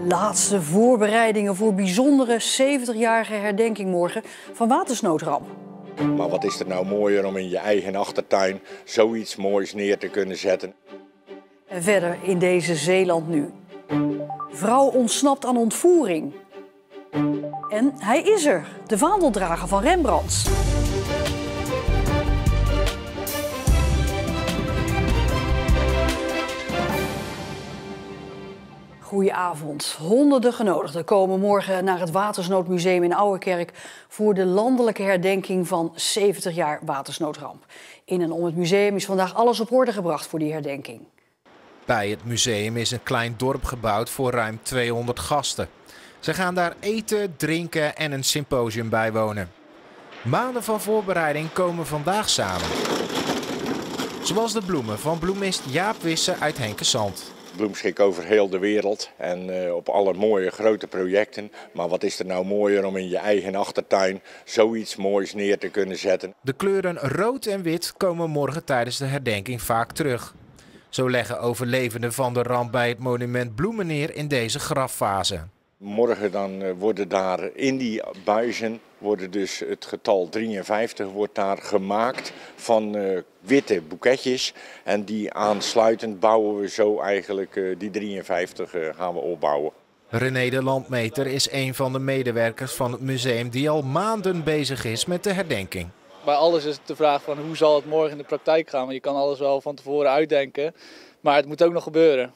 Laatste voorbereidingen voor bijzondere 70-jarige herdenking morgen van watersnoodramp. Maar wat is er nou mooier om in je eigen achtertuin zoiets moois neer te kunnen zetten. En verder in deze Zeeland nu. Vrouw ontsnapt aan ontvoering. En hij is er, de vaandeldrager van Rembrandt. Goedenavond. Honderden genodigden komen morgen naar het Watersnoodmuseum in Ouwerkerk voor de landelijke herdenking van 70 jaar watersnoodramp. In en om het museum is vandaag alles op orde gebracht voor die herdenking. Bij het museum is een klein dorp gebouwd voor ruim 200 gasten. Ze gaan daar eten, drinken en een symposium bijwonen. Maanden van voorbereiding komen vandaag samen. Zoals de bloemen van bloemist Jaap Wisse uit Henkensand. Bloemschik over heel de wereld en op alle mooie grote projecten. Maar wat is er nou mooier om in je eigen achtertuin zoiets moois neer te kunnen zetten. De kleuren rood en wit komen morgen tijdens de herdenking vaak terug. Zo leggen overlevenden van de ramp bij het monument bloemen neer in deze graffase. Morgen dan worden daar in die buizen dus het getal 53 wordt daar gemaakt van witte boeketjes. En die aansluitend bouwen we zo eigenlijk, die 53 gaan we opbouwen. René de Landmeter is een van de medewerkers van het museum die al maanden bezig is met de herdenking. Bij alles is het de vraag van hoe zal het morgen in de praktijk gaan. Want je kan alles wel van tevoren uitdenken, maar het moet ook nog gebeuren.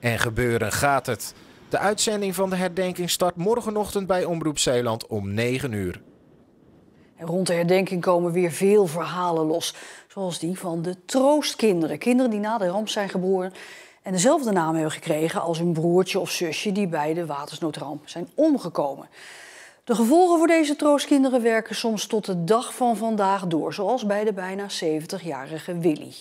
En gebeuren gaat het. De uitzending van de herdenking start morgenochtend bij Omroep Zeeland om 9 uur. En rond de herdenking komen weer veel verhalen los. Zoals die van de troostkinderen. Kinderen die na de ramp zijn geboren en dezelfde naam hebben gekregen als hun broertje of zusje die bij de watersnoodramp zijn omgekomen. De gevolgen voor deze troostkinderen werken soms tot de dag van vandaag door. Zoals bij de bijna 70-jarige Willy.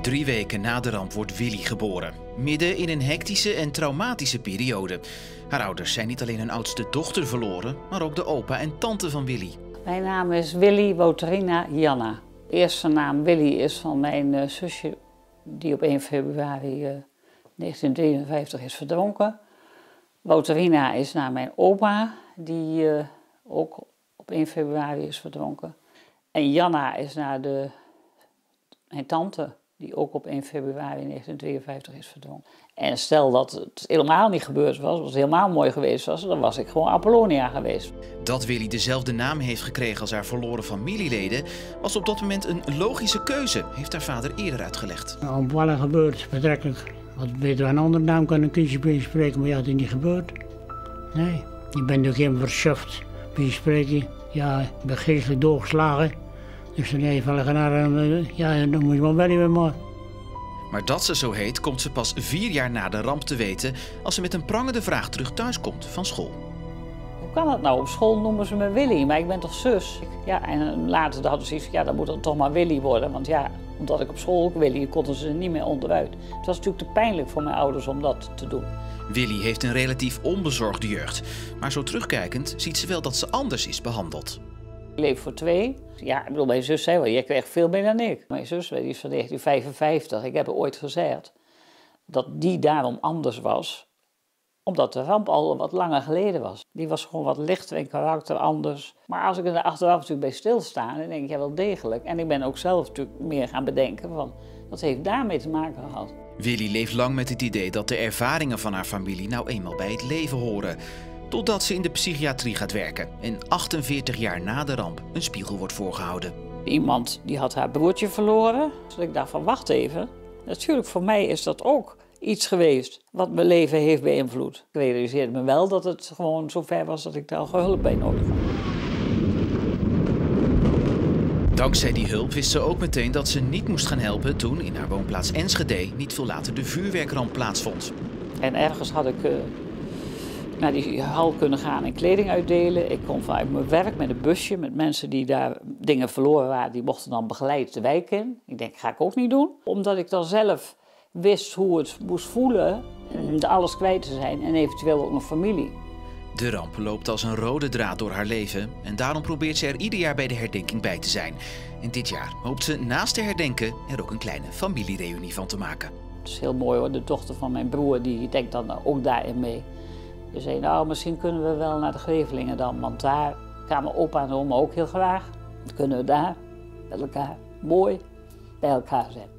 3 weken na de ramp wordt Willy geboren. Midden in een hectische en traumatische periode. Haar ouders zijn niet alleen hun oudste dochter verloren, maar ook de opa en tante van Willy. Mijn naam is Willy Wouterina Janna. De eerste naam Willy is van mijn zusje die op 1 februari 1953 is verdronken. Wouterina is naar mijn oma die ook op 1 februari is verdronken. En Janna is naar mijn tante die ook op 1 februari 1953 is verdronken. En stel dat het helemaal niet gebeurd was, als het helemaal mooi geweest was, dan was ik gewoon Apollonia geweest. Dat Willy dezelfde naam heeft gekregen als haar verloren familieleden, was op dat moment een logische keuze, heeft haar vader eerder uitgelegd. Op wat er gebeurt, betrekkelijk. Wat beter een andere naam kan een kindje spreken, maar ja, dat is niet gebeurd. Nee, je bent ook helemaal verschuft. Bij spreken, ja, ik ben geestelijk doorgeslagen. Dus dan even ja, dan moet je wel weer maar. Maar dat ze zo heet, komt ze pas 4 jaar na de ramp te weten als ze met een prangende vraag terug thuis komt van school. Hoe kan dat nou? Op school noemen ze me Willy, maar ik ben toch zus? Ja, en later hadden ze iets van, ja, dan moet het toch maar Willy worden. Want ja, omdat ik op school ook Willy, konden ze er niet meer onderuit. Het was natuurlijk te pijnlijk voor mijn ouders om dat te doen. Willy heeft een relatief onbezorgde jeugd. Maar zo terugkijkend ziet ze wel dat ze anders is behandeld. Ik leef voor 2. Ja, ik bedoel, mijn zus zei wel, jij krijgt veel meer dan ik. Mijn zus die is van 1955. Ik heb ooit gezegd dat die daarom anders was, omdat de ramp al wat langer geleden was. Die was gewoon wat lichter in karakter, anders. Maar als ik er achteraf natuurlijk bij stilsta, dan denk ik, ja, wel degelijk. En ik ben ook zelf natuurlijk meer gaan bedenken van, dat heeft daarmee te maken gehad. Willy leeft lang met het idee dat de ervaringen van haar familie nou eenmaal bij het leven horen. Totdat ze in de psychiatrie gaat werken en 48 jaar na de ramp een spiegel wordt voorgehouden. Iemand die had haar broertje verloren. Dus ik dacht van, wacht even. Natuurlijk, voor mij is dat ook iets geweest wat mijn leven heeft beïnvloed. Ik realiseerde me wel dat het gewoon zover was dat ik daar hulp bij nodig had. Dankzij die hulp wist ze ook meteen dat ze niet moest gaan helpen toen in haar woonplaats Enschede niet veel later de vuurwerkramp plaatsvond. En ergens had ik naar die hal kunnen gaan en kleding uitdelen. Ik kon vanuit mijn werk met een busje met mensen die daar dingen verloren waren, die mochten dan begeleid de wijk in. Ik denk, ga ik ook niet doen. Omdat ik dan zelf wist hoe het moest voelen, alles kwijt te zijn en eventueel ook nog familie. De ramp loopt als een rode draad door haar leven en daarom probeert ze er ieder jaar bij de herdenking bij te zijn. En dit jaar hoopt ze naast te herdenken er ook een kleine familiereunie van te maken. Het is heel mooi hoor, de dochter van mijn broer die denkt dan ook daarin mee. Die zei, nou misschien kunnen we wel naar de Grevelingen dan, want daar kwamen opa en oma ook heel graag. Dan kunnen we daar met elkaar mooi bij elkaar zijn.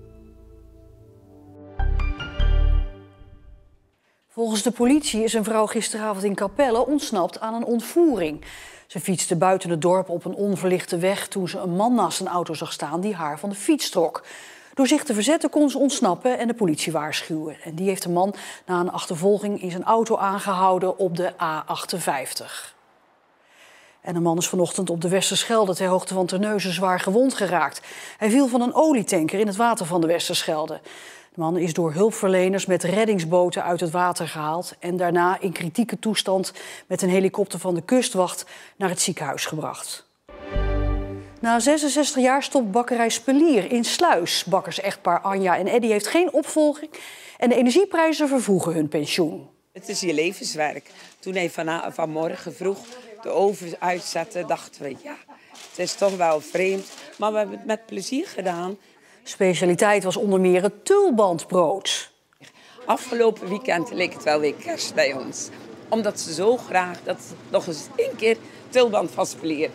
Volgens de politie is een vrouw gisteravond in Capelle ontsnapt aan een ontvoering. Ze fietste buiten het dorp op een onverlichte weg toen ze een man naast een auto zag staan die haar van de fiets trok. Door zich te verzetten kon ze ontsnappen en de politie waarschuwen. En die heeft de man na een achtervolging in zijn auto aangehouden op de A58. En de man is vanochtend op de Westerschelde ter hoogte van Terneuzen zwaar gewond geraakt. Hij viel van een olietanker in het water van de Westerschelde. De man is door hulpverleners met reddingsboten uit het water gehaald en daarna in kritieke toestand met een helikopter van de kustwacht naar het ziekenhuis gebracht. Na 66 jaar stopt bakkerij Spelier in Sluis. Bakkers-echtpaar Anja en Eddy heeft geen opvolging en de energieprijzen vervroegen hun pensioen. Het is je levenswerk. Toen hij vanmorgen vroeg de oven uitzette, dachten we, ja, het is toch wel vreemd. Maar we hebben het met plezier gedaan. Specialiteit was onder meer het tulbandbrood. Afgelopen weekend leek het wel weer kerst bij ons. Omdat ze zo graag dat nog eens 1 keer tulband van Spelier.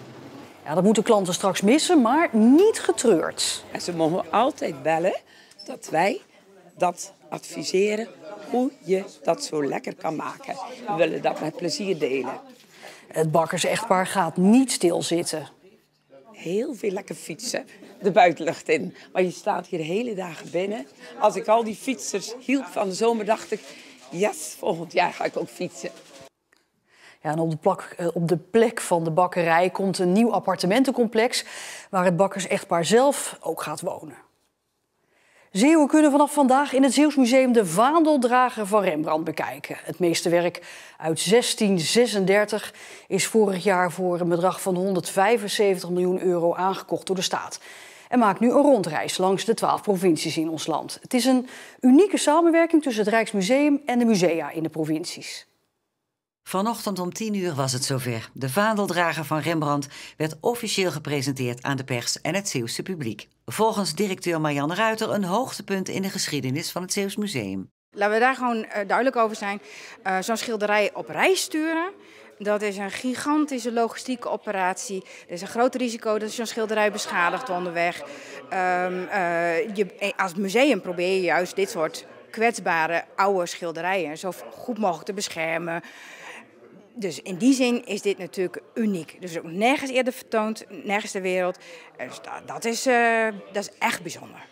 Ja, dat moeten klanten straks missen, maar niet getreurd. En ze mogen altijd bellen dat wij dat adviseren hoe je dat zo lekker kan maken. We willen dat met plezier delen. Het bakkers-echtpaar gaat niet stilzitten. Heel veel lekker fietsen, de buitenlucht in. Maar je staat hier hele dagen binnen. Als ik al die fietsers hielp van de zomer, dacht ik, yes, volgend jaar ga ik ook fietsen. Ja, en op de plek van de bakkerij komt een nieuw appartementencomplex waar het bakkers-echtpaar zelf ook gaat wonen. Zeeuwen kunnen vanaf vandaag in het Zeeuws Museum de Vaandeldrager van Rembrandt bekijken. Het meesterwerk uit 1636 is vorig jaar voor een bedrag van 175 miljoen euro aangekocht door de staat. En maakt nu een rondreis langs de 12 provincies in ons land. Het is een unieke samenwerking tussen het Rijksmuseum en de musea in de provincies. Vanochtend om 10 uur was het zover. De Vaandeldrager van Rembrandt werd officieel gepresenteerd aan de pers en het Zeeuwse publiek. Volgens directeur Marianne Ruiter een hoogtepunt in de geschiedenis van het Zeeuws Museum. Laten we daar gewoon duidelijk over zijn. Zo'n schilderij op reis sturen, dat is een gigantische logistieke operatie. Er is een groot risico dat zo'n schilderij beschadigt onderweg. Als museum probeer je juist dit soort kwetsbare oude schilderijen zo goed mogelijk te beschermen. Dus in die zin is dit natuurlijk uniek. Dus ook nergens eerder vertoond, nergens ter wereld. Dus dat is echt bijzonder.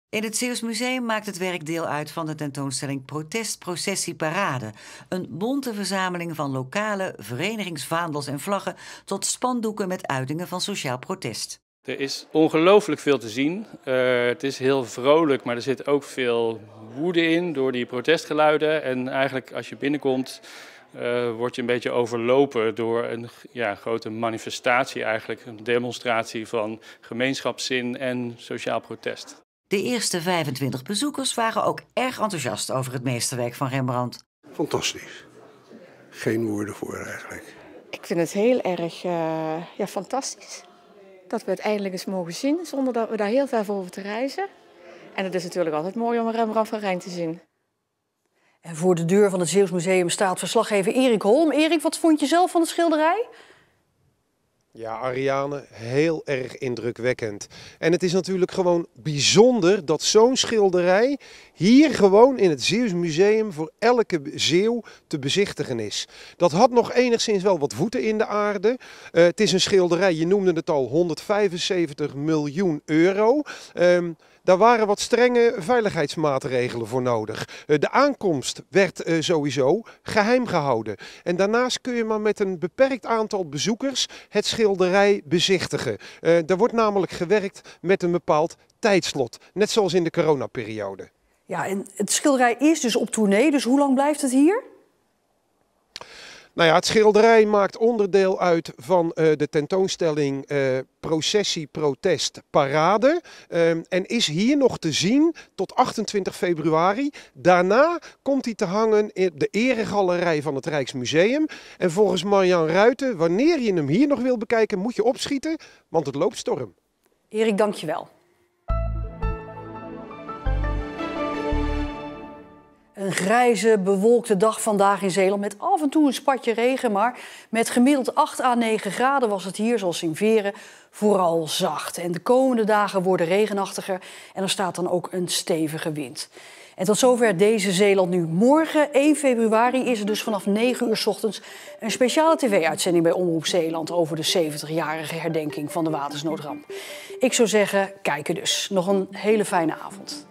In het Zeeuws Museum maakt het werk deel uit van de tentoonstelling Protest, Processie, Parade. Een bonte verzameling van lokale verenigingsvaandels en vlaggen tot spandoeken met uitingen van sociaal protest. Er is ongelooflijk veel te zien. Het is heel vrolijk, maar er zit ook veel woede in door die protestgeluiden. En eigenlijk als je binnenkomt word je een beetje overlopen door een grote manifestatie eigenlijk. Een demonstratie van gemeenschapszin en sociaal protest. De eerste 25 bezoekers waren ook erg enthousiast over het meesterwerk van Rembrandt. Fantastisch. Geen woorden voor eigenlijk. Ik vind het heel erg fantastisch dat we het eindelijk eens mogen zien zonder dat we daar heel ver voor hoeven te reizen. En het is natuurlijk altijd mooi om een Rembrandt van Rijn te zien. En voor de deur van het Zeeuws Museum staat verslaggever Erik Holm. Erik, wat vond je zelf van het schilderij? Ja, Ariane, heel erg indrukwekkend. En het is natuurlijk gewoon bijzonder dat zo'n schilderij hier gewoon in het Zeeuws Museum voor elke Zeeuw te bezichtigen is. Dat had nog enigszins wel wat voeten in de aarde. Het is een schilderij, je noemde het al, 175 miljoen euro. Daar waren wat strenge veiligheidsmaatregelen voor nodig. De aankomst werd sowieso geheim gehouden. En daarnaast kun je maar met een beperkt aantal bezoekers het schilderij bezichtigen. Er wordt namelijk gewerkt met een bepaald tijdslot. Net zoals in de coronaperiode. Ja, en het schilderij is dus op tournee, dus hoe lang blijft het hier? Nou ja, het schilderij maakt onderdeel uit van de tentoonstelling Processie, Protest, Parade. En is hier nog te zien tot 28 februari. Daarna komt hij te hangen in de eregalerij van het Rijksmuseum. En volgens Marjan Ruijten, wanneer je hem hier nog wil bekijken, moet je opschieten, want het loopt storm. Erik, dank je wel. Een grijze, bewolkte dag vandaag in Zeeland met af en toe een spatje regen. Maar met gemiddeld 8 à 9 graden was het hier, zoals in Veren, vooral zacht. En de komende dagen worden regenachtiger en er staat dan ook een stevige wind. En tot zover deze Zeeland nu. Morgen, 1 februari, is er dus vanaf 9 uur 's ochtends een speciale tv-uitzending bij Omroep Zeeland over de 70-jarige herdenking van de watersnoodramp. Ik zou zeggen, kijken dus. Nog een hele fijne avond.